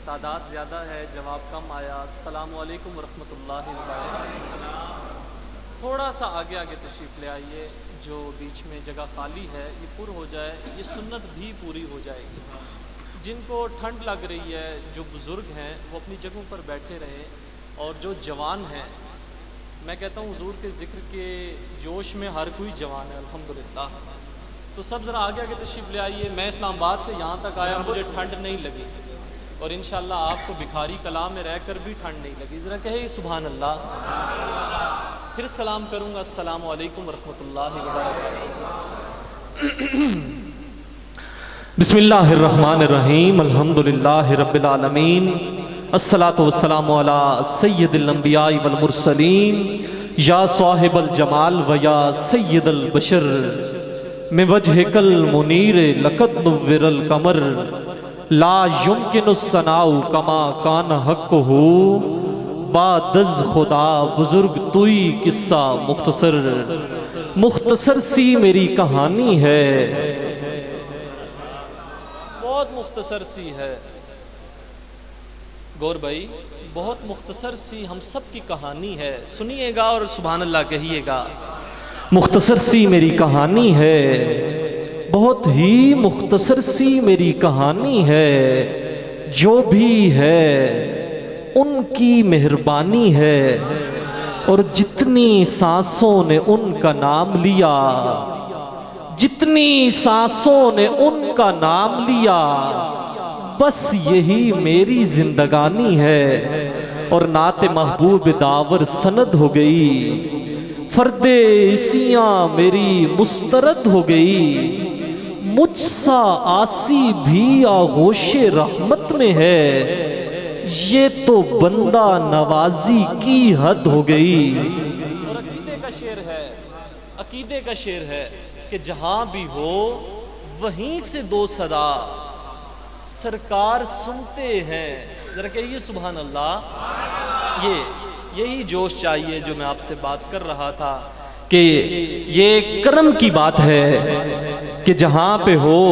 تعداد زیادہ ہے، جواب کم آیا۔ السلام علیکم ورحمۃ اللہ وبرکاتہ۔ تھوڑا سا آگے آگے تشریف لے آئیے، جو بیچ میں جگہ خالی ہے یہ پر ہو جائے، یہ سنت بھی پوری ہو جائے گی۔ جن کو ٹھنڈ لگ رہی ہے، جو بزرگ ہیں وہ اپنی جگہوں پر بیٹھے رہیں، اور جو جوان ہیں، میں کہتا ہوں حضور کے ذکر کے جوش میں ہر کوئی جوان ہے الحمدللہ، تو سب ذرا آگے آگے تشریف لے آئیے۔ میں اسلام آباد سے یہاں تک آیا، مجھے ٹھنڈ نہیں لگی، اور انشاءاللہ آپ کو بکھاری کلام میں رہ کر بھی ٹھنڈ نہیں لگی۔ ذرا کہے سبحان اللہ۔ پھر سلام کروں گا، السلام علیکم ورحمۃ اللہ وبرکاتہ۔ بسم اللہ الرحمن الرحیم، الحمدللہ رب العالمین، الصلاۃ والسلام علی سید الانبیاء والمرسلین، یا صاحب الجمال و یا سید البشر، من وجہک المنیر لقد نور القمر، لا یمکن الثناء کما کان حقہ، بعد از خدا بزرگ توئی قصہ مختصر، مختصر سی میری کہانی ہے، بہت مختصر سی ہے گور بھائی، بہت مختصر سی ہم سب کی کہانی ہے، سنیے گا اور سبحان اللہ کہیے گا۔ مختصر سی میری کہانی ہے، بہت ہی مختصر سی میری کہانی ہے، جو بھی ہے ان کی مہربانی ہے، اور جتنی سانسوں نے ان کا نام لیا، جتنی سانسوں نے ان کا نام لیا، بس یہی میری زندگانی ہے، اور نعت محبوب داور سند ہو گئی، فرد عیسیاں میری مسترد ہو گئی، مجھ سا آسی بھی آغوش رحمت میں ہے، یہ تو بندہ نوازی کی حد ہو گئی۔ اور عقیدے کا شعر ہے، عقیدے کا شعر ہے کہ جہاں بھی ہو وہیں سے دو صدا، سرکار سنتے ہیں، ذرا کہیے سبحان اللہ۔ یہی جوش چاہیے جو میں آپ سے بات کر رہا تھا، کہ یہ کرم کی بات ہے کہ جہاں پہ ہو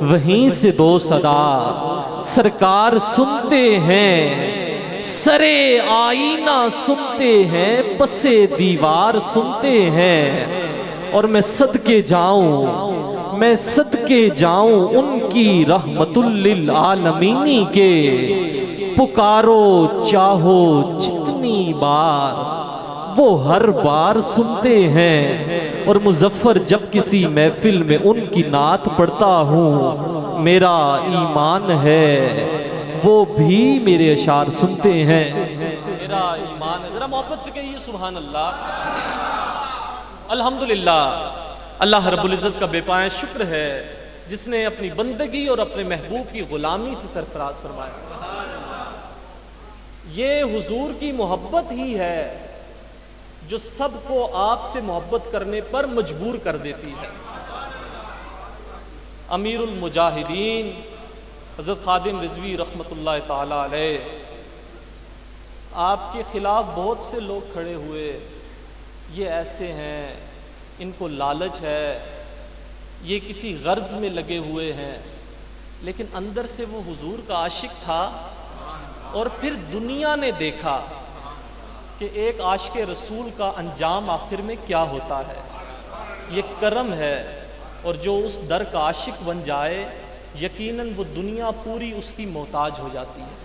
وہیں سے دو صدا، سرکار سنتے ہیں، سرے آئینہ سنتے ہیں، پسے دیوار سنتے ہیں، اور میں صدقے جاؤں، میں صدقے جاؤں ان کی رحمت للعالمین کے، پکارو چاہو جتنی بار وہ ہر بار سنتے ہیں، اور مظفر جب کسی محفل میں ان کی نعت پڑھتا ہوں، میرا ایمان ہے وہ بھی میرے اشعار سنتے ہیں، میرا ایمان ہے۔ ذرا محبت سے کہیے سبحان اللہ۔ الحمدللہ، اللہ رب العزت کا بے پائے شکر ہے جس نے اپنی بندگی اور اپنے محبوب کی غلامی سے سرفراز فرمایا۔ یہ حضور کی محبت ہی ہے جو سب کو آپ سے محبت کرنے پر مجبور کر دیتی ہے۔ امیر المجاہدین حضرت خادم رضوی رحمۃ اللہ تعالی علیہ، آپ کے خلاف بہت سے لوگ کھڑے ہوئے، یہ ایسے ہیں، ان کو لالچ ہے، یہ کسی غرض میں لگے ہوئے ہیں، لیکن اندر سے وہ حضور کا عاشق تھا، اور پھر دنیا نے دیکھا کہ ایک عاشق رسول کا انجام آخر میں کیا ہوتا ہے۔ یہ کرم ہے، اور جو اس در کا عاشق بن جائے یقیناً وہ دنیا پوری اس کی محتاج ہو جاتی ہے۔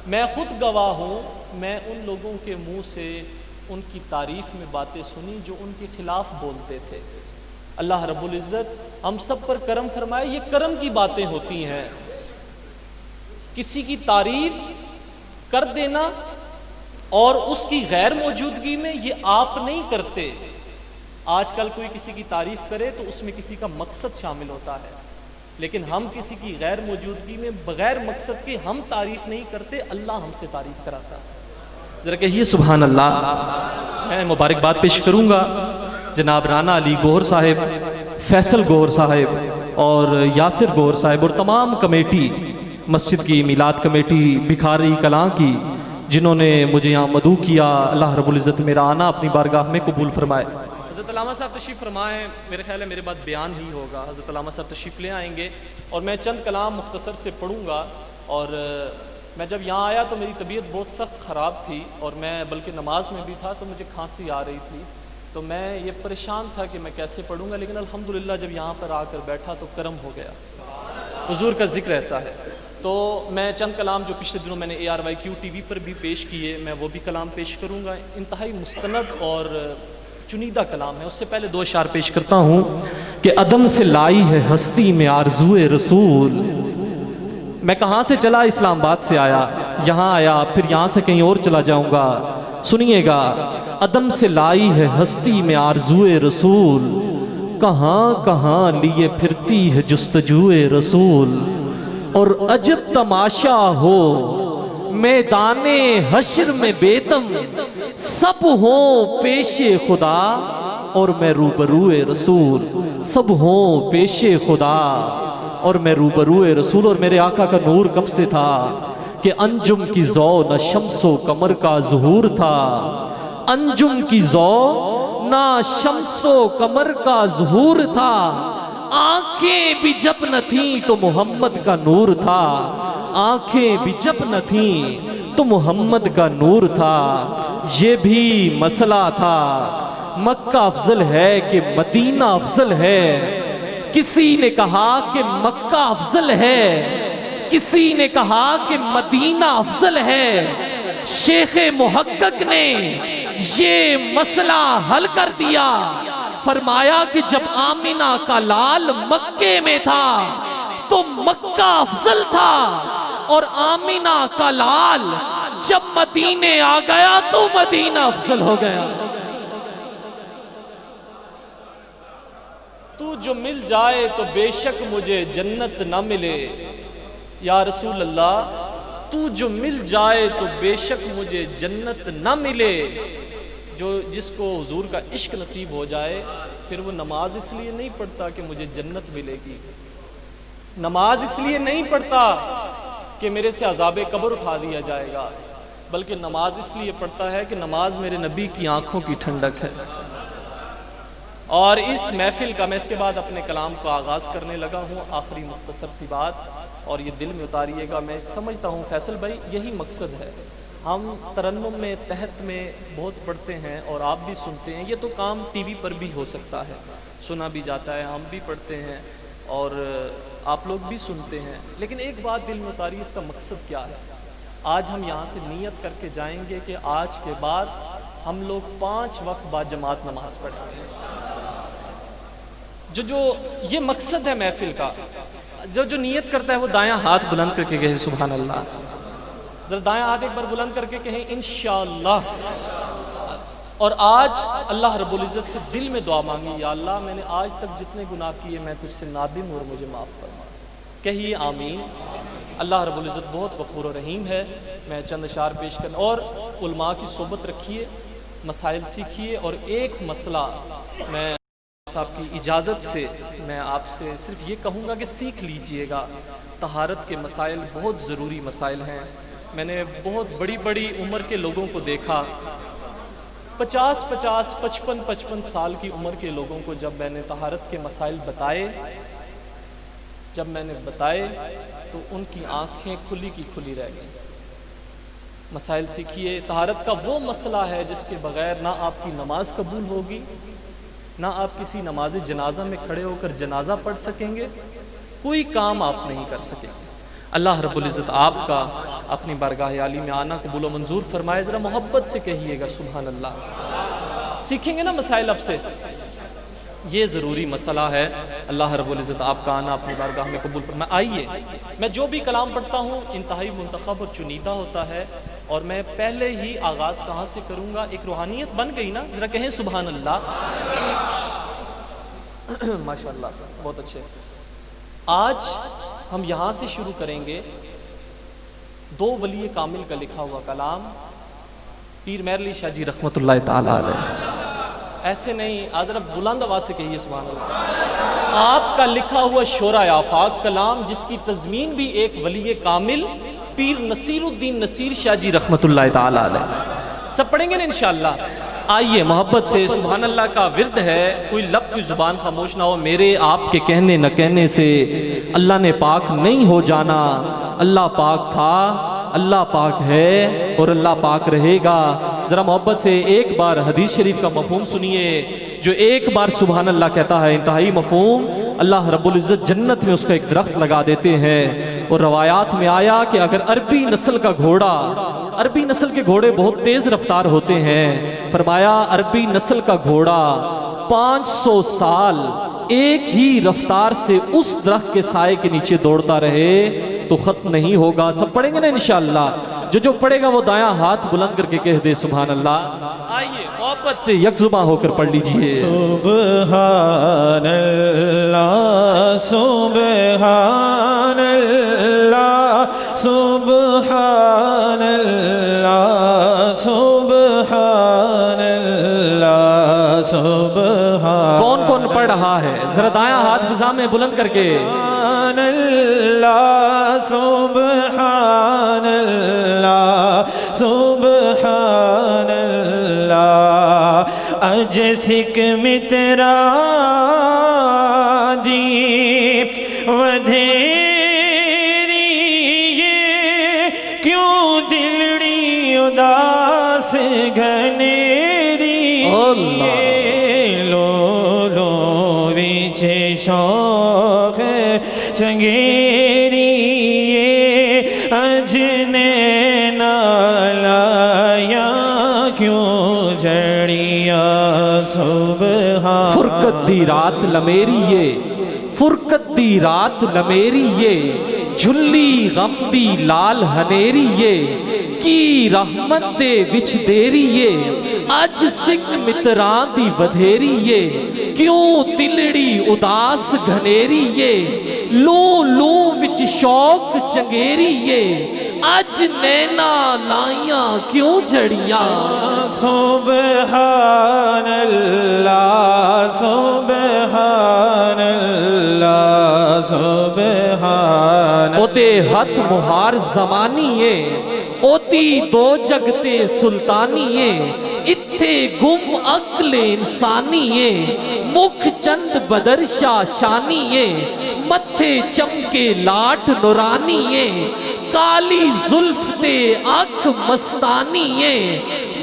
میں خود گواہ ہوں، میں ان لوگوں کے منہ سے ان کی تعریف میں باتیں سنی جو ان کے خلاف بولتے تھے۔ اللہ رب العزت ہم سب پر کرم فرمائے، یہ کرم کی باتیں ہوتی ہیں، کسی کی تعریف کر دینا اور اس کی غیر موجودگی میں، یہ آپ نہیں کرتے۔ آج کل کوئی کسی کی تعریف کرے تو اس میں کسی کا مقصد شامل ہوتا ہے، لیکن ہم کسی کی غیر موجودگی میں بغیر مقصد کے ہم تعریف نہیں کرتے، اللہ ہم سے تعریف کراتا ہے۔ ذرا کہیے سبحان اللہ۔ میں مبارکباد پیش کروں گا جناب رانا علی گوہر صاحب، فیصل گوہر صاحب اور یاسر گوہر صاحب، اور تمام کمیٹی، مسجد کی میلاد کمیٹی بکھاری کلاں کی، جنہوں نے مجھے یہاں مدعو کیا۔ اللہ رب العزت میرا آنا اپنی بارگاہ میں قبول فرمائے۔ حضرت علامہ صاحب تشریف فرمائیں، میرے خیال ہے میرے بعد بیان ہی ہوگا، حضرت علامہ صاحب تشریف لے آئیں گے، اور میں چند کلام مختصر سے پڑھوں گا، اور میں جب یہاں آیا تو میری طبیعت بہت سخت خراب تھی، اور میں بلکہ نماز میں بھی تھا تو مجھے کھانسی آ رہی تھی، تو میں یہ پریشان تھا کہ میں کیسے پڑھوں گا، لیکن الحمدللہ جب یہاں پر آ کر بیٹھا تو کرم ہو گیا، حضور کا ذکر ایسا ہے۔ تو میں چند کلام جو پچھلے دنوں میں نے ARYQ TV پر بھی پیش کیے، میں وہ بھی کلام پیش کروں گا، انتہائی مستند اور چنیدہ کلام ہے۔ اس سے پہلے 2 اشعار پیش کرتا ہوں کہ عدم سے لائی ہے ہستی میں آرزوئے رسول۔ میں کہاں سے چلا؟ اسلام آباد سے آیا، یہاں آیا، پھر یہاں سے کہیں اور چلا جاؤں گا۔ سنیے گا، عدم سے لائی ہے ہستی میں آرزوئے رسول، کہاں کہاں لیے پھرتی ہے جستجوئے رسول۔ اور عجب تماشا ہو میدان حشر میں بیدم، سب ہوں پیش خدا اور میں روبروئے رسول، سب ہوں پیش خدا اور میں روبروئے رسول۔ اور میرے آقا کا نور کب سے تھا کہ انجم کی ضو نہ شمس و قمر کا ظہور تھا، انجم کی ضو نہ شمس و قمر کا ظہور تھا، آنکھیں بھی جب نہ تھیں تو محمد کا نور تھا، آنکھیں بھی جب نہ تھیں تو محمد کا نور تھا۔ یہ بھی مسئلہ تھا، مکہ افضل ہے کہ مدینہ افضل ہے، کسی نے کہا کہ مکہ افضل ہے، کسی نے کہا کہ مدینہ افضل ہے، شیخ محقق نے یہ مسئلہ حل کر دیا، فرمایا کہ جب آمینہ کا لال مکے میں تھا تو مکہ افضل تھا، اور آمینہ کا لال جب مدینے آ گیا تو مدینہ افضل ہو گیا۔ تو جو مل جائے تو بے شک مجھے جنت نہ ملے، یا رسول اللہ تو جو مل جائے تو بے شک مجھے جنت نہ ملے۔ جس کو حضور کا عشق نصیب ہو جائے پھر وہ نماز اس لیے نہیں پڑھتا کہ مجھے جنت ملے گی، نماز اس لیے نہیں پڑھتا کہ میرے سے عذاب قبر اٹھا دیا جائے گا، بلکہ نماز اس لیے پڑھتا ہے کہ نماز میرے نبی کی آنکھوں کی ٹھنڈک ہے۔ اور اس محفل کا میں اس کے بعد اپنے کلام کو آغاز کرنے لگا ہوں، آخری مختصر سی بات، اور یہ دل میں اتاریے گا۔ میں سمجھتا ہوں فیصل بھائی یہی مقصد ہے، ہم ترنم میں تحت میں بہت پڑھتے ہیں اور آپ بھی سنتے ہیں، یہ تو کام ٹی وی پر بھی ہو سکتا ہے، سنا بھی جاتا ہے، ہم بھی پڑھتے ہیں اور آپ لوگ بھی سنتے ہیں، لیکن ایک بات دل میں اتاری، اس کا مقصد کیا ہے؟ آج ہم یہاں سے نیت کر کے جائیں گے کہ آج کے بعد ہم لوگ 5 وقت بعد جماعت نماز پڑھیں گے۔ جو یہ مقصد ہے محفل کا، جو نیت کرتا ہے وہ دایاں ہاتھ بلند کر کے کہے سبحان اللہ، ذرا دایاں ہاتھ ایک بار بلند کر کے کہیں انشاءاللہ۔ اور آج اللہ رب العزت سے دل میں دعا مانگی، یا اللہ میں نے آج تک جتنے گناہ کیے میں تجھ سے نادم اور مجھے معاف فرما، کہیے آمین۔ اللہ رب العزت بہت غفور و رحیم ہے۔ میں چند اشعار پیش کرنا، اور علماء کی صحبت رکھیے، مسائل سیکھیے، اور ایک مسئلہ میں صاحب کی اجازت سے میں آپ سے صرف یہ کہوں گا کہ سیکھ لیجئے گا، طہارت کے مسائل بہت ضروری مسائل ہیں۔ میں نے بہت بڑی بڑی عمر کے لوگوں کو دیکھا، 50 55 سال کی عمر کے لوگوں کو جب میں نے طہارت کے مسائل بتائے، تو ان کی آنکھیں کھلی کی کھلی رہ گئیں۔ مسائل سیکھیے، طہارت کا وہ مسئلہ ہے جس کے بغیر نہ آپ کی نماز قبول ہوگی، نہ آپ کسی نماز جنازہ میں کھڑے ہو کر جنازہ پڑھ سکیں گے، کوئی کام آپ نہیں کر سکیں گے۔ اللہ رب العزت آپ کا اپنی بارگاہ عالی میں آنا قبول و منظور فرمائے۔ ذرا محبت سے کہیے گا سبحان اللہ۔ سیکھیں گے نا مسائل اب سے، یہ ضروری مسئلہ ہے۔ اللہ رب العزت آپ کا آنا اپنی بارگاہ میں قبول فرمائے۔ آئیے، میں جو بھی کلام پڑھتا ہوں انتہائی منتخب اور چنیدہ ہوتا ہے، اور میں پہلے ہی آغاز کہاں سے کروں گا؟ ایک روحانیت بن گئی نا، ذرا کہیں سبحان اللہ۔ ماشاءاللہ، بہت اچھے۔ آج ہم یہاں سے شروع کریں گے 2 ولی کامل کا لکھا ہوا کلام، پیر مہر علی شاہ جی رحمۃ اللہ تعالی علیہ۔ ایسے نہیں، ذرا بلند آواز سے کہیے سبحان اللہ۔ آپ کا لکھا ہوا شورائے آفاق کلام، جس کی تضمین بھی ایک ولی کامل پیر نصیر الدین نصیر شاہ جی رحمۃ اللہ تعالی علیہ۔ سب پڑھیں گے نا انشاءاللہ؟ آئیے محبت سے سبحان اللہ کا ورد ہے، کوئی لب کی زبان خاموش نہ ہو، میرے آپ کے کہنے نہ کہنے سے اللہ نے پاک نہیں ہو جانا۔ اللہ پاک تھا، اللہ پاک ہے اور اللہ پاک رہے گا۔ ذرا محبت سے ایک بار حدیث شریف کا مفہوم سنیے، جو ایک بار سبحان اللہ کہتا ہے انتہائی مفہوم، اللہ رب العزت جنت میں اس کا ایک درخت لگا دیتے ہیں۔ اور روایات میں آیا کہ اگر عربی نسل کا گھوڑا، عربی نسل کے گھوڑے بہت تیز رفتار ہوتے ہیں، فرمایا عربی نسل کا گھوڑا 500 سال ایک ہی رفتار سے اس درخت کے سائے کے نیچے دوڑتا رہے تو ختم نہیں ہوگا۔ سب پڑھیں گے نا انشاءاللہ؟ جو پڑھے گا وہ دایاں ہاتھ بلند کر کے کہہ دے سبحان اللہ۔ آئیے محبت سے یک زباں ہو کر پڑھ لیجئے، سبحان اللہ سبحان اللہ سبحان اللہ سبحان اللہ سبحان۔ کون کون پڑھ رہا ہے؟ ذرا دایاں ہاتھ فضا میں بلند کر کے، سبحان اللہ سبحان اللہ سبحان اللہ۔ اج سکھ مترا دی ودھیری یہ کیوں دلڑی اداس گھنیری لو لو وچ شوق چنگیری یہ اجنے نالایا کیوں جڑیا سبحان۔ فرقت دی رات لمیری یہ، فرقت دی رات لمیری یہ، جھلی غم دی لال ہنیری یہ، کی رحمت دے وچ دیری یہ، اج سکھ متران دی ودھیری یہ، کیوں دلڑی اداس گھنیری یہ، لو لو وچ شوق چنگیری یہ، اج نینا لائیاں کیوں جڑیاں۔ سبحان اللہ سبحان اللہ سبحان۔ او دے ہتھ مہار زمانیے، اوتی دو جگتے سلطانیے، اتھے گم عقل انسانیے، مکھ چند بدرشا شانیے، متھے چمکے لاٹ نورانیے، کالی زلف تے آنکھ مستانیے،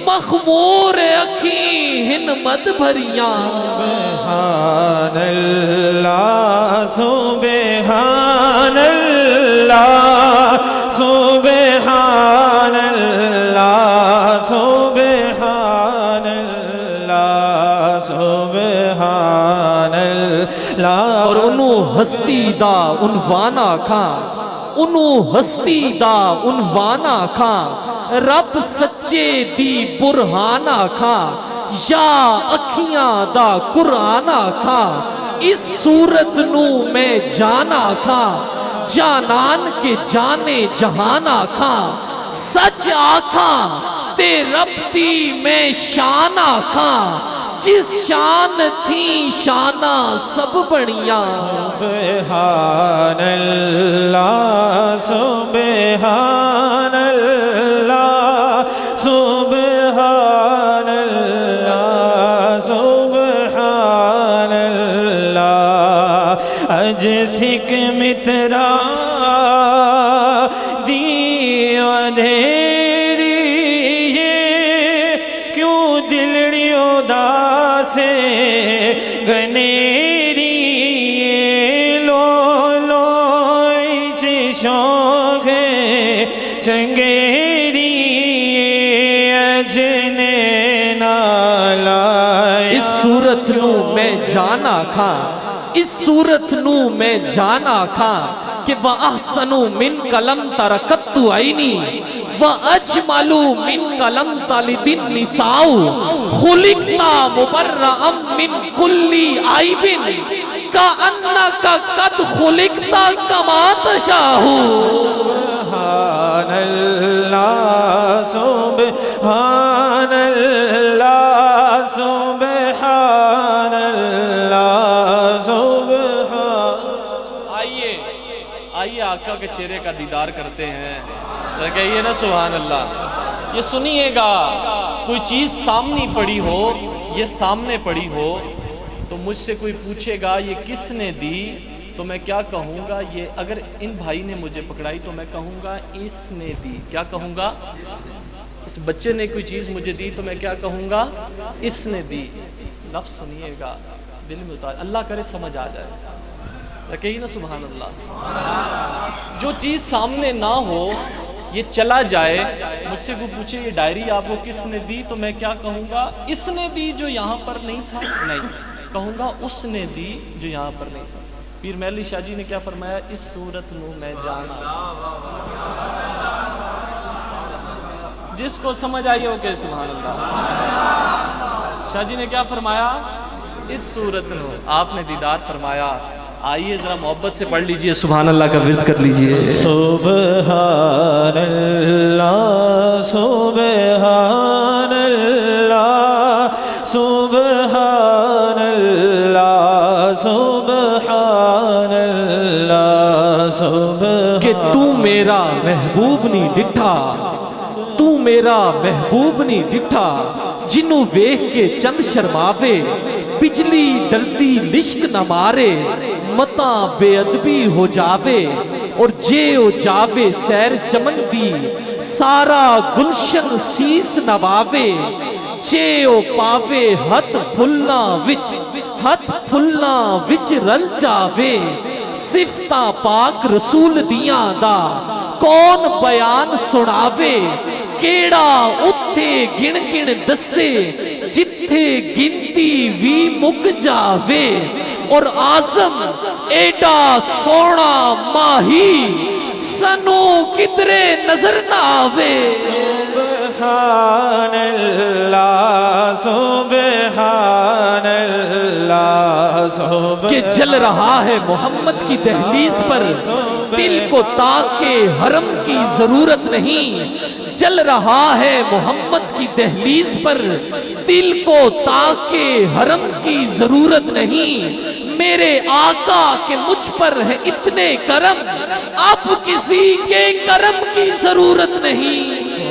مخمور اکھیں ہن مد بھریاں۔ سبحان اللہ سبحان اللہ سبحان اللہ سبحان اللہ سبحان اللہ۔ اور انہوں ہستی دا عنوانا کھاں، انہوں ہستی دا عنوانا کھاں، رب سچے دی برہانا کھاں، یا اکھیاں دا قرآنہ کھاں، اس صورت نو میں جانا کھاں، جانان کے جانے جہانا کھاں، سچ آکھاں تے رب دی میں شانہ کھاں، جس شان تھی شانہ سب بڑیاں۔ سبحان اللہ سبحان اللہ سبحان اللہ سبحان اللہ۔ اج سکھ مترا دی ودھیری یہ کیوں دلڑی اداس گھنیری یہ لو لو وچ شوق چنگیری یہ اجنے نالایا۔ اس صورت نو میں جانا کھاں، اس صورت نو میں جانا کھاں، کہ وَأَحْسَنُ مِنْكَ لَمْ تَرَكَتُّ عَيْنِي وَأَجْمَلُ مِنْكَ لَمْ تَلِدِ النِّسَاءُ خُلِقْتَ مُبَرَّأً مِنْ كُلِّ عَيْبٍ كَأَنَّكَ قَدْ خُلِقْتَ كَمَا تَشَاءُ۔ سبحان اللہ سبحان اللہ سبحان اللہ سبحان۔ آئیے آقا کے چہرے کا دیدار کرتے ہیں، کہیے نا سبحان اللہ۔ یہ سنیے گا کوئی چیز سامنے پڑی ہو، یہ سامنے پڑی ہو، تو مجھ سے کوئی پوچھے گا یہ کس نے دی، تو میں کیا کہوں گا؟ یہ اگر ان بھائی نے مجھے پکڑائی تو میں کہوں گا اس نے دی۔ کیا کہوں گا؟ اس بچے نے کوئی چیز مجھے دی تو میں کیا کہوں گا؟ اس نے دی۔ لفظ سنیے گا، دل میں اتار، اللہ کرے سمجھ آ جائے، کہیے نا سبحان اللہ۔ جو چیز سامنے نہ ہو، یہ چلا جائے، مجھ سے کوئی پوچھے یہ ڈائری آپ کو کس نے دی، تو میں کیا کہوں گا؟ اس نے دی جو یہاں پر نہیں تھا؟ نہیں، کہوں گا اس نے دی جو یہاں پر نہیں تھا۔ پیر محلی شاہ جی نے کیا فرمایا؟ اس صورت نو میں جانا، جس کو سمجھ آئی ہو کہ سبحان اللہ۔ شاہ جی نے کیا فرمایا؟ اس صورت نو، آپ نے دیدار فرمایا۔ آئیے ذرا محبت سے پڑھ لیجئے، سبحان اللہ کا ورد کر لیجئے۔ سبحان اللہ سبحان اللہ سبحان اللہ سبحان اللہ سبحان، کہ تو میرا محبوب نہیں ڈٹھا، تو میرا محبوب نہیں ڈٹھا، جنوں ویکھ کے چند شرماوے، بجلی ڈرتی لشک نہ مارے، متاں بے ادبی ہو جاوے، اور جے ہو جاوے سیر چمن دی، سارا گلشن سیس نواوے، جے ہو پاوے ہتھ پھلنا وچ رل جاوے، صفتاں پاک رسول دیاں دا کون بیان سناوے، کیڑا اتھے گن گن دسے جتھے گنتی وی مک جاوے، اور آزم ایڈا سونا ماہی سنو کدرے نظر نہ آوے۔ سبحان اللہ سبحان اللہ سبحان، کہ جل رہا ہے محمد کی دہلیز پر، دل کو تاکہ حرم کی ضرورت نہیں، جل رہا ہے محمد کی دہلیز پر، دل کو تاکہ حرم کی ضرورت نہیں، میرے آقا کے مجھ پر ہے اتنے کرم، اب کسی کے کرم کی ضرورت نہیں۔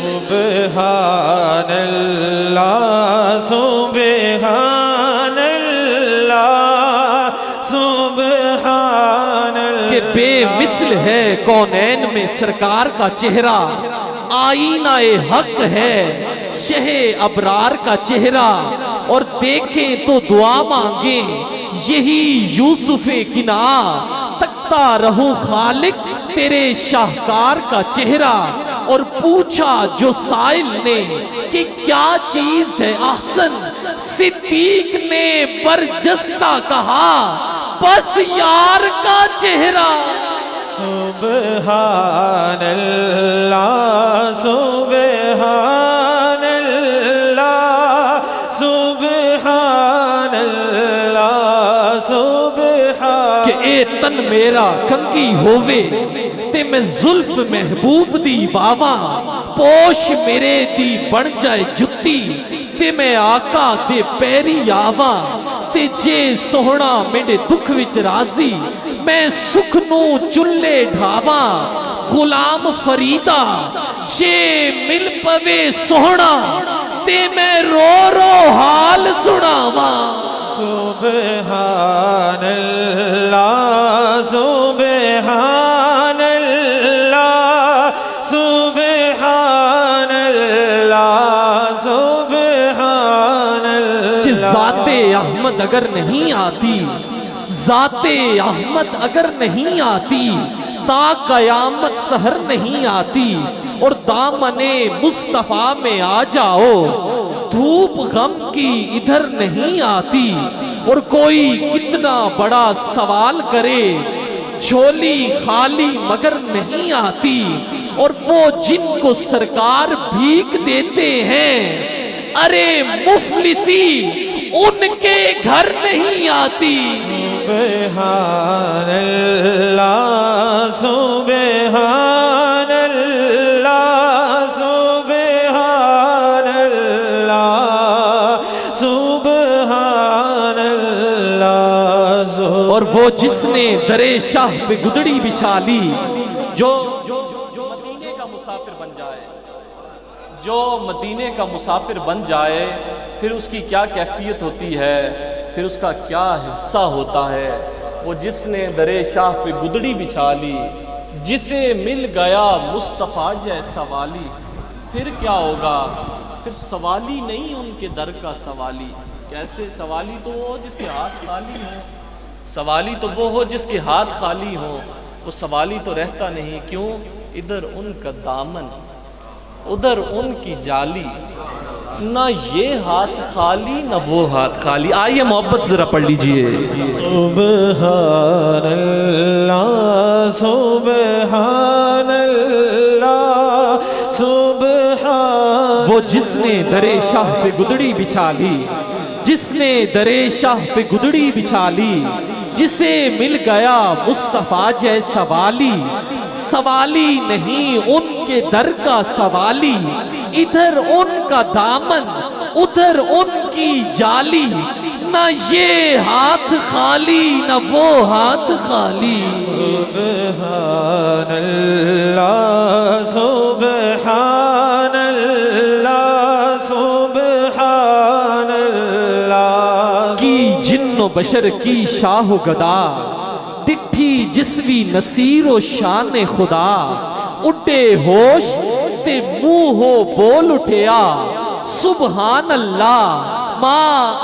سبحان اللہ سبحان اللہ سبحان اللہ، کہ بے مثل ہے کونین میں سرکار کا چہرہ، آئینہ حق ہے شہ ابرار کا چہرہ، اور دیکھیں تو دعا مانگیں یہی یوسف کنعان، تکتا رہوں خالق تیرے شاہکار کا چہرہ، اور پوچھا جو سائل نے کہ کیا چیز ہے احسن، صدیق نے برجستہ کہا بس یار کا چہرہ۔ سبحان اللہ سبحان اللہ سبحان اللہ سبحان، کہ اے تن میرا کنگی ہووے تے میں زلف محبوب دی باواں، پوش میرے دی بن جائے جتی تے میں آقا دے پیری آواں، تے جے سوہنا میرے دکھ وچ راضی میں سکھ نو چلے ڈھاواں، غلام فریدہ جے مل پوے سوہنا تے میں رو رو حال سناواں۔ سبحان اللہ سبحان اللہ سبحان اللہ سبحان اللہ، کہ ذات احمد اگر نہیں آتی، ذات احمد اگر نہیں آتی، تا قیامت سحر نہیں آتی، اور دامن مصطفیٰ میں آ جاؤ، دھوپ غم کی ادھر نہیں آتی، اور کوئی کتنا بڑا سوال کرے جھولی خالی مگر نہیں آتی، اور وہ جن کو سرکار بھیک دیتے ہیں ارے مفلسی ان کے گھر نہیں آتی۔ سبحان اللہ سبحان اللہ سبحان اللہ سبحان اللہ، اور وہ جس نے درے شاہ پہ گدڑی بچھا لی، جو مدینے کا مسافر بن جائے، جو مدینے کا مسافر بن جائے پھر اس کی کیا کیفیت ہوتی ہے، پھر اس کا کیا حصہ ہوتا ہے۔ وہ جس نے درِ شاہ پہ گدڑی بچھا لی، جسے مل گیا مصطفیٰ جیسا والی، پھر کیا ہوگا؟ پھر سوالی نہیں ان کے در کا سوالی۔ کیسے؟ سوالی تو وہ ہو جس کے ہاتھ خالی ہوں، سوالی تو وہ ہو جس کے ہاتھ خالی ہوں۔ وہ سوالی تو رہتا نہیں، کیوں؟ ادھر ان کا دامن، ادھر ان کی جالی، نہ یہ ہاتھ خالی نہ وہ ہاتھ خالی۔ آئیے محبت ذرا پڑھ لیجئے۔ سبحان اللہ سبحان اللہ سبحان، وہ جس نے درِ شاہ پہ گدڑی بچھا لی، جس نے درِ شاہ پہ گدڑی بچھا لی، جسے مل گیا مصطفیٰ جیسا والی، سوالی نہیں ان کے در کا سوالی، ادھر ان کا دامن ادھر ان کی جالی، نہ یہ ہاتھ خالی نہ وہ ہاتھ خالی۔ سبحان اللہ سبحان اللہ سبحان اللہ، کی جن و بشر کی شاہ و گدا، ڈٹھی جسوی نصیر و شان خدا، اڈے ہوش تے منہ ہو بول اٹھیا، سبحان اللہ ما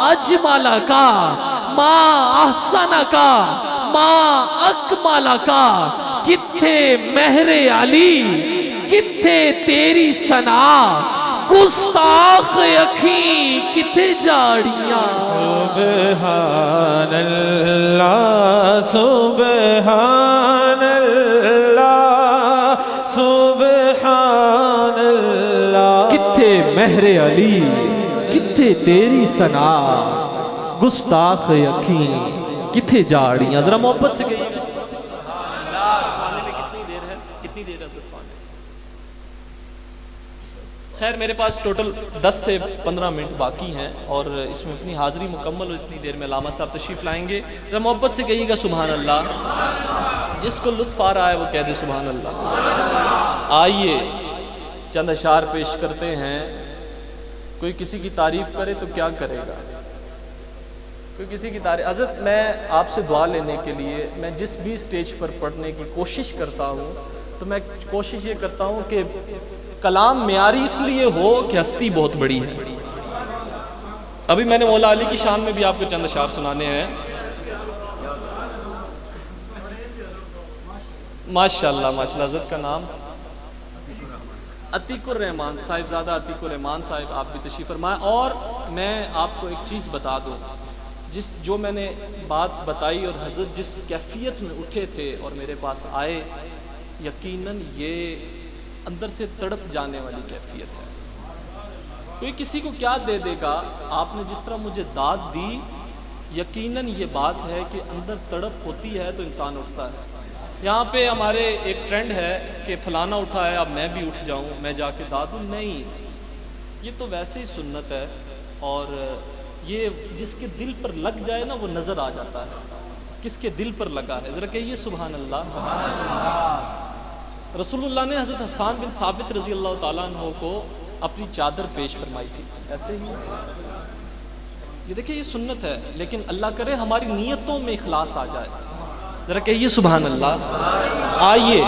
اجمل کا ما احسن کا ما اکمل کا، کتھے مہر علی کتھے تیری ثنا، گستاخ اکھیں کتھے جاڑیاں۔ سبحان اللہ سبحان اللہ سبحان اللہ، کتھے مہر علی کتھے تیری ثنا، گستاخ اکھیں کتھے جاڑیاں۔ ذرا محبت سے کہیے کتنی دیر ہے صرف؟ خیر میرے پاس ٹوٹل 10 سے 15 منٹ باقی ہیں اور اس میں اپنی حاضری مکمل ہو، اتنی دیر میں علامہ صاحب تشریف لائیں گے۔ ذرا محبت سے کہیے گا سبحان اللہ۔ جس کو لطف آ رہا ہے وہ کہہ دے سبحان اللہ۔ آئیے چند اشعار پیش کرتے ہیں۔ کوئی کسی کی تعریف کرے تو کیا کرے گا؟ کوئی کسی کی تعریف؟ حضرت میں آپ سے دعا لینے کے لیے میں جس بھی سٹیج پر پڑھنے کی کوشش کرتا ہوں تو میں کوشش یہ کرتا ہوں کہ کلام معیاری اس لیے ہو کہ ہستی بہت بڑی ہے۔ ابھی میں نے مولا علی کی شان میں بھی آپ کو چند اشعار سنانے ہیں۔ ماشاءاللہ ماشاءاللہ، حضرت کا نام عتیق الرحمان، صاحبزادہ عتیق الرحمان صاحب، آپ بھی تشریف فرمائیں۔ اور میں آپ کو ایک چیز بتا دوں، جو میں نے بات بتائی اور حضرت جس کیفیت میں اٹھے تھے اور میرے پاس آئے، یقیناً یہ اندر سے تڑپ جانے والی کیفیت ہے۔ کوئی کسی کو کیا دے دے گا، آپ نے جس طرح مجھے داد دی، یقیناً یہ بات ہے کہ اندر تڑپ ہوتی ہے تو انسان اٹھتا ہے۔ یہاں پہ ہمارے ایک ٹرینڈ ہے کہ فلانا اٹھا ہے اب میں بھی اٹھ جاؤں، میں جا کے داد دوں، نہیں، یہ تو ویسے ہی سنت ہے۔ اور یہ جس کے دل پر لگ جائے نا وہ نظر آ جاتا ہے کس کے دل پر لگا ہے۔ ذرا کہیے سبحان اللہ۔ رسول اللہ نے حضرت حسان بن ثابت رضی اللہ تعالیٰ عنہ کو اپنی چادر پیش فرمائی تھی، ایسے ہی یہ دیکھیں یہ سنت ہے، لیکن اللہ کرے ہماری نیتوں میں اخلاص آ جائے۔ ذرا کہیے سبحان اللہ۔ آئیے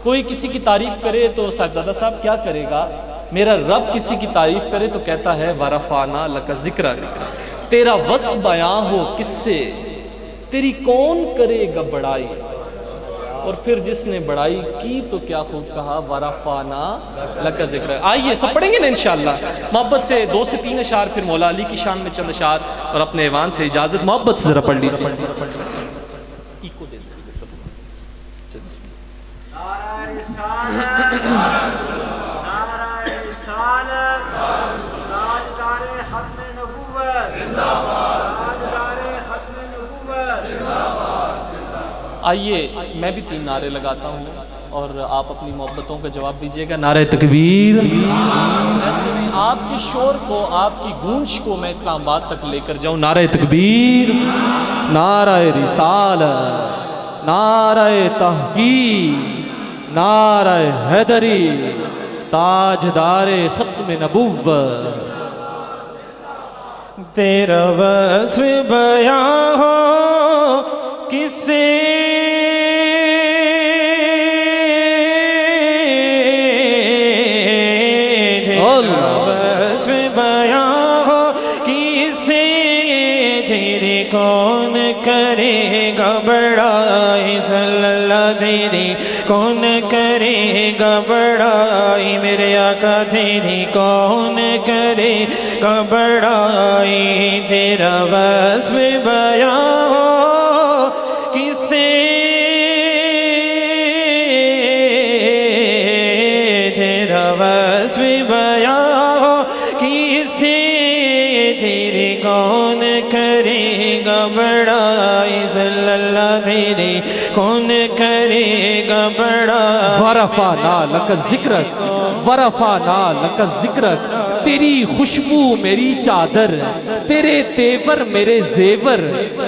کوئی کسی کی تعریف کرے تو صاحبزادہ صاحب کیا کرے گا؟ میرا رب کسی کی تعریف کرے تو کہتا ہے وَرَفَعْنَا لَكَ ذِكْرَكَ، تیرا وصف بیاں ہو کس سے، تیری کون کرے گا بڑائی۔ اور پھر جس نے بڑائی کی تو کیا خوب کہا وَرَفَعْنَا لَكَ ذِكْرَكَ۔ آئیے سب پڑھیں گے نا انشاءاللہ محبت سے 2 سے 3 اشعار، پھر مولا علی کی شان میں چند اشعار اور اپنے ایوان سے اجازت۔ محبت سے ذرا پڑھ لیجیے۔ آئیے میں بھی 3 نعرے لگاتا ہوں اور آپ اپنی محبتوں کا جواب دیجیے گا۔ نعرہ تکبیر۔ ایسے نہیں، آپ کے شور کو، آپ کی گونج کو میں اسلام آباد تک لے کر جاؤں۔ نعرہ تکبیر، نعرہ رسالت، نعرہ تحقیق، نعرہ حیدری، تاجدار ختم نبوت. تیرا وصف بیان ہو کس سے تیرا وصف بیان ہو کس سے تیری کون کرے گا بڑائی صلی اللہ تیری کون کرے گا بڑائی میرے آقا تیری کون کرے گا بڑائی تیرا وصف بیان ہو کسے تیرا وصف بیان ہو کسے تیری کون کرے گا بڑائی صلی اللہ تیری کون کرے گا بڑائی ورفعنا لک ذکرک ورفعنا لک ذکرک. تیری خوشبو میری چادر، تیرے تیور میرے زیور،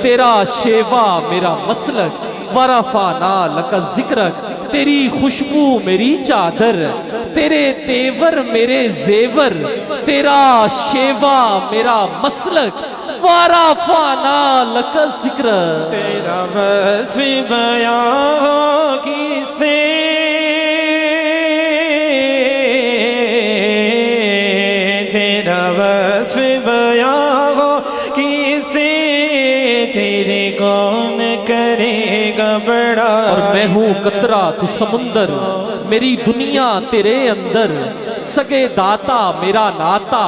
تیرا شیوا میرا مسلک. ورفعنا لک ذکرک. تیری خوشبو میری چادر، تیرے تیور میرے زیور، تیرا شیوا میرا مسلک. ورفعنا لک ذکرک. تیرا وصف بیان ہو کسے تیرا وصف بیان ہو کسے تیری کون کرے گا بڑا. اور میں ہوں قطرہ تو سمندر، میری دنیا تیرے اندر. سگے داتا میرا ناتا،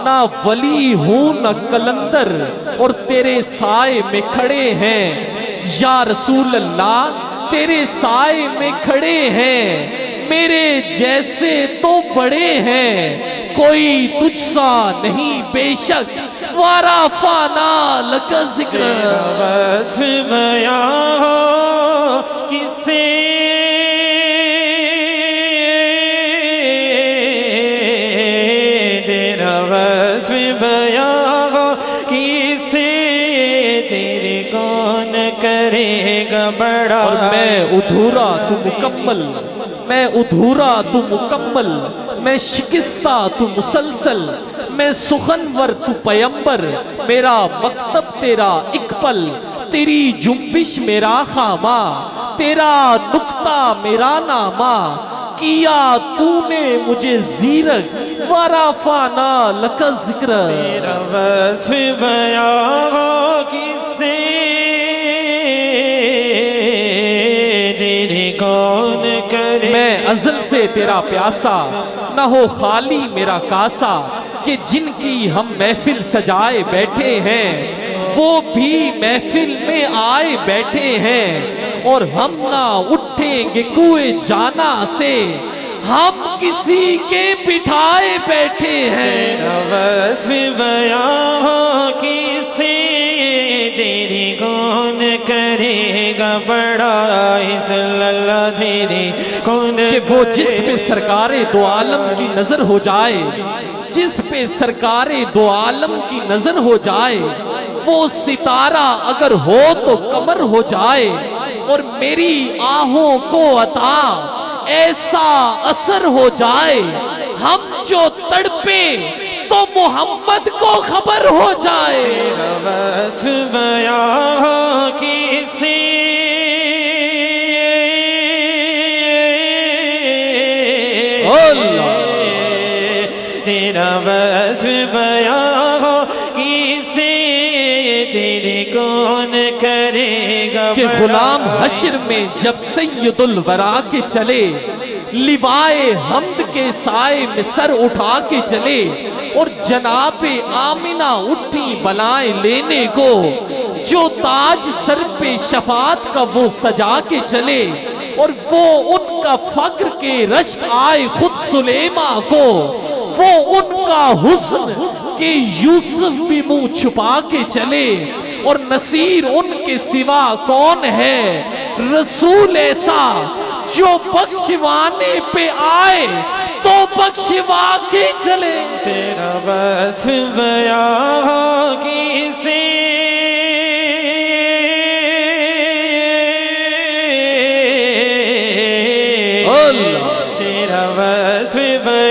نہ ولی ہوں نہ کلندر. اور تیرے سائے میں کھڑے ہیں یا رسول اللہ، تیرے سائے میں کھڑے ہیں. میرے جیسے تو بڑے ہیں، کوئی تجھ سا نہیں بے شک. ورفعنا لک ذکرک. وصف بیان ہو کسے تیرا وصف بیان ہو کسے تیری کون کرے گا بڑا. اور میں ادھورا تو مکمل، میں ادھورا تو مکمل، میں شکستہ تو مسلسل، میں سخنور تو پیمبر. میرا مکتب تیرا اقبل، تیری جنبش میرا خامہ، تیرا نکتہ میرا نامہ. کیا تو نے مجھے زیرک. ورفعنا لک ذکرک. تیرا وصف بیان ہو کسے تیری کون کرے. میں ازل سے تیرا پیاسا، نہ ہو خالی میرا کاسا. کہ جن کی ہم محفل سجائے بیٹھے ہیں، وہ بھی محفل میں آئے بیٹھے ہیں. اور ہم نہ اٹھیں گے کوئے جانا سے، ہم کسی کے بٹھائے بیٹھے ہیں. تیرا وصف بیان ہو کسے تیری کون کرے گا بڑائی صلی اللہ تیری کون. کہ وہ جس پہ سرکار دو عالم کی نظر ہو جائے، جس پہ سرکار دو عالم کی نظر ہو جائے، وہ ستارہ اگر ہو تو قمر ہو جائے. اور میری آہوں کو عطا ایسا اثر ہو جائے، ہم جو تڑپے تو محمد کو خبر ہو جائے. تیرا وصف بیان ہو کسے تیرا وصف بیان ہو کسے تیری کون کرے گا. کہ غلام حشر میں جب سید الورا کے چلے، لیوائے حمد کے سائے میں سر اٹھا کے چلے. اور جناب آمنہ اٹھی بلائیں لینے کو، جو تاج سر پہ شفاعت کا وہ سجا کے چلے. اور وہ ان کا فخر کے رشک آئے خود سلیمہ کو، وہ ان کا حسن کہ یوسف بھی منہ چھپا کے چلے. اور نصیر ان کے سوا کون ہے، رسول ایسا جو بخشوانے پہ آئے تو بخشوا کے چلے. تیرا وصف بیان ہو کسے تیرا وصف بیان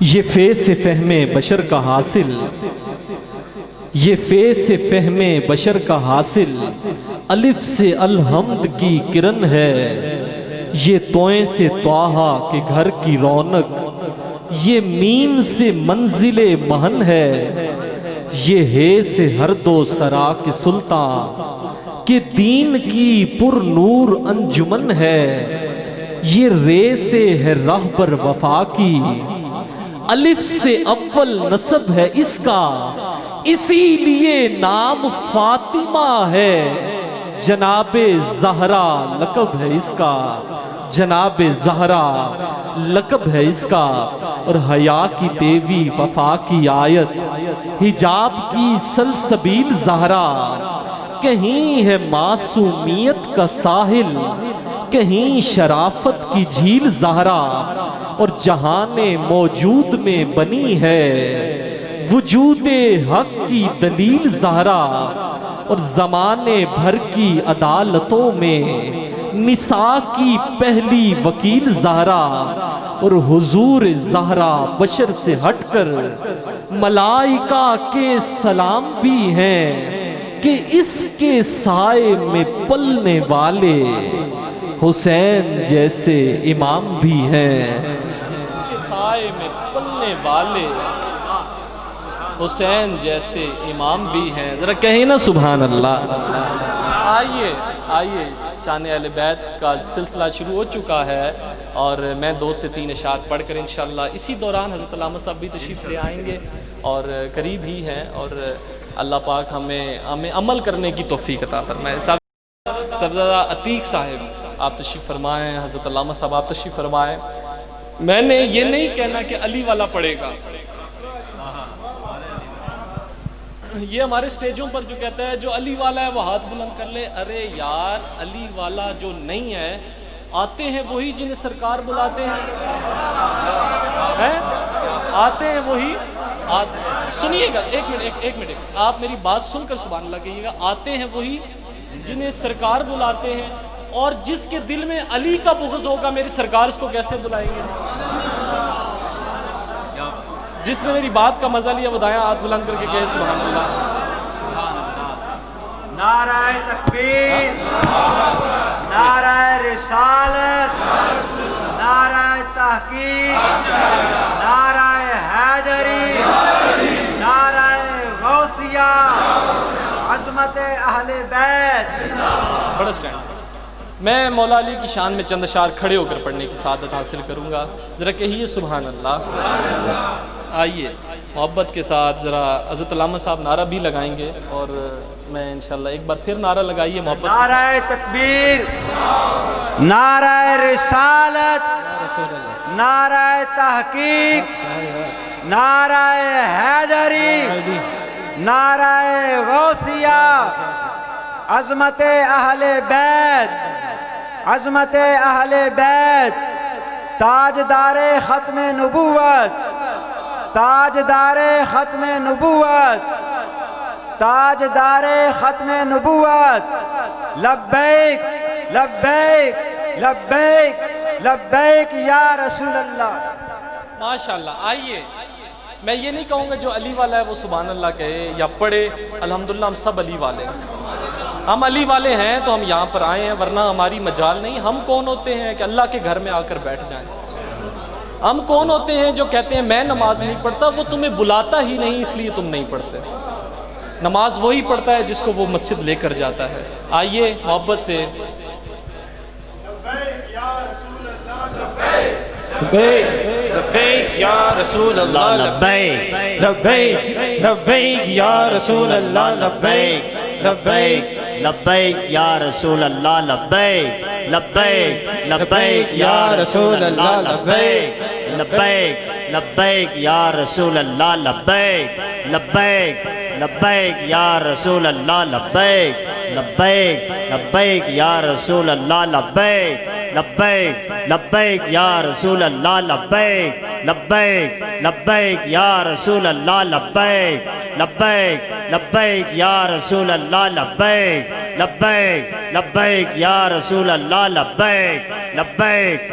یہ فے سے فہم بشر کا حاصل، یہ فے سے فہم بشر کا حاصل، الف سے الحمد کی کرن ہے، یہ توئیں سے طٰہٰ کے گھر کی رونق، یہ میم سے منزل مہن ہے، یہ ہے سے ہر دو سرا کے سلطان کہ دین کی پر نور انجمن ہے، یہ رے سے ہے راہبر وفا کی، الف سے اول نسب ہے اس کا، اسی لیے نام فاطمہ ہے، جناب زہرا لقب ہے اس کا، جناب زہرا لقب ہے اس کا، اور حیا کی دیوی وفا کی آیت، حجاب کی سلسبیل زہرا، کہیں ہے معصومیت کا ساحل، کہیں شرافت کی جھیل زہرا، اور جہان موجود میں بنی ہے وجود حق کی دلیل زہرا، اور زمانے بھر کی عدالتوں میں نساء کی پہلی وکیل زہرا، اور حضور زہرا بشر سے ہٹ کر ملائکہ کے سلام بھی ہیں کہ اس کے سائے میں پلنے والے حسین جیسے امام بھی ہیں، اس کے سائے میں پلنے والے حسین جیسے امام بھی ہیں۔ ذرا کہیں نا سبحان اللہ۔ آئیے آئیے، شان اہل بیت کا سلسلہ شروع ہو چکا ہے، اور میں 2 سے 3 اشعار پڑھ کر انشاءاللہ اسی دوران حضرت علامہ صاحب بھی تشریف لے آئیں گے، اور قریب ہی ہیں، اور اللہ پاک ہمیں عمل کرنے کی توفیق عطا فرمائے۔ سب زیادہ عتیق صاحب آپ تشریف فرمائیں، حضرت علامہ صاحب آپ تشریف فرمائیں۔ میں نے یہ نہیں کہنا کہ علی والا پڑھے گا، یہ ہمارے سٹیجوں پر جو کہتا ہے جو علی والا ہے وہ ہاتھ بلند کر لے، ارے یار علی والا جو نہیں ہے، آتے ہیں وہی جنہیں سرکار بلاتے ہیں، آتے ہیں وہی، سنیے گا ایک منٹ آپ میری بات سن کر سبحان اللہ کہیے گا، آتے ہیں وہی جنہیں سرکار بلاتے ہیں، اور جس کے دل میں علی کا بغض ہوگا میری سرکار اس کو کیسے بلائیں گے؟ جس نے میری بات کا مزہ لیا وہ دایاں ہاتھ بلند کر کے کہے سبحان اللہ۔ نعرہ تکبیر، نعرہ رسالت، نعرہ تحقیق، نعرہ حیدری، نعرہ غوثیہ، عظمت اہل بیت۔ بڑا سٹینڈ، میں مولا علی کی شان میں چند اشعار کھڑے ہو کر پڑھنے کی سعادت حاصل کروں گا، ذرا کہیے سبحان اللہ۔ آئیے محبت کے ساتھ ذرا حضرت علامہ صاحب نعرہ بھی لگائیں گے، اور میں انشاءاللہ ایک بار پھر نعرہ لگائیے محبت۔ نعرہ تکبیر، نعرہ رسالت، نعرہ تحقیق، نعرہ حیدری، نعرہ غوثیہ، عظمت اہل بیت، عظمت اہل بیت، تاجدار ختم نبوت، تاجدار ختم نبوت، تاجدار ختم نبوت، لبیک لبیک لبیک لبیک یا رسول اللہ۔ ماشاءاللہ، آئیے میں یہ نہیں کہوں گا جو علی والا ہے وہ سبحان اللہ کہے یا پڑھے، الحمدللہ ہم سب علی والے ہیں، ہم علی والے ہیں تو ہم یہاں پر آئے ہیں، ورنہ ہماری مجال نہیں۔ ہم کون ہوتے ہیں کہ اللہ کے گھر میں آ کر بیٹھ جائیں؟ ہم کون ہوتے ہیں جو کہتے ہیں میں نماز نہیں پڑھتا؟ وہ تمہیں بلاتا ہی نہیں اس لیے تم نہیں پڑھتے، نماز وہی پڑھتا ہے جس کو وہ مسجد لے کر جاتا ہے۔ آئیے محبت سے لبیک یا رسول اللہ، لبیک لبیک لبیک یا رسول اللہ، لبیک لبیک لبیک یا رسول اللہ لبیک لبیک لبیک یا رسول اللہ لبیک لبیک لبیک یا رسول اللہ لبیک لبیک لبیک یا رسول اللہ لبیک لبیک لبیک یا رسول اللہ لبیک لبیک لبیک یا رسول اللہ لبیک لبیک لبیک یا رسول اللہ لبیک لبیک لبیک یا رسول اللہ لبیک لبیک لبیک یا رسول اللہ لبیک لبیک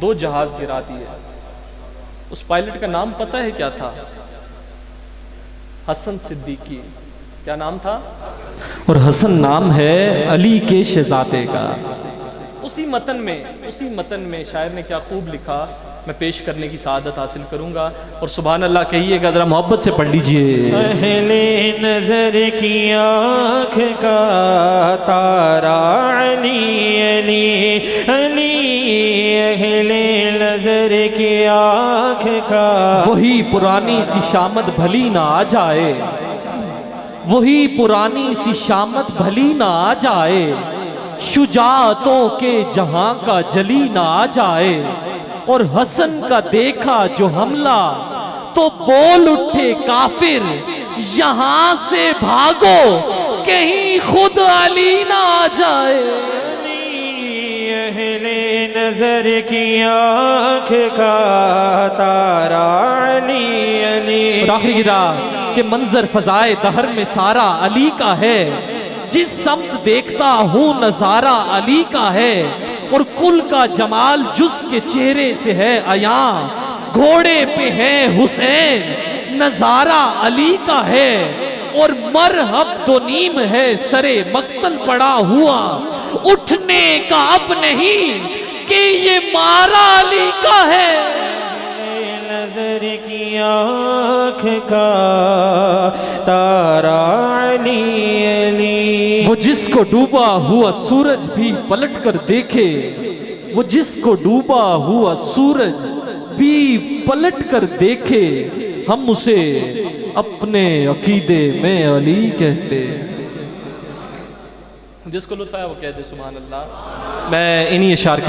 2 جہاز گرا دیے. اس پائلٹ کا نام پتہ ہے کیا تھا؟ حسن صدیقی. کیا نام تھا؟ اور حسن نام ہے علی کے شہزادے کا. اسی متن میں شاعر نے کیا خوب لکھا، میں پیش کرنے کی سعادت حاصل کروں گا، اور سبحان اللہ کہیے گا، ذرا محبت سے پڑھ لیجئے. اہل نظر کی آنکھ کا تارا علی علی علی، اہل نظر کی آنکھ کا وہی پرانی سی شامت بھلی نہ آ جائے، وہی پرانی سی شامت بھلی نہ آ جائے، شجاعتوں کے جہاں کا جلی نہ آ جائے، اور حسن کا دیکھا جو حملہ تو بول اٹھے کافر، یہاں سے بھاگو کہیں خود علی نہ آ جائے. اہل نظر کی آنکھ کا تارا علی علی. اور آخری گرا کہ منظر فضائے دہر میں سارا علی کا ہے، جس سمت دیکھتا ہوں نظارہ علی کا ہے، اور کل کا جمال جس کے چہرے سے ہے عیاں، گھوڑے پہ ہے حسین نظارہ علی کا ہے، اور مرحب 2.5 ہے سرے مقتل پڑا ہوا، اٹھنے کا اب نہیں کہ یہ مارا علی کا ہے. نظر کی آنکھ کا تارا علی علی. وہ جس کو ڈوبا ہوا سورج بھی پلٹ کر دیکھے، وہ جس کو ڈوبا ہوا سورج بھی پلٹ کر دیکھے، ہم اسے اپنے عقیدے میں علی کہتے. جس کو لطف ہے وہ کہہ دے سبحان اللہ. میں انہی اشعار کے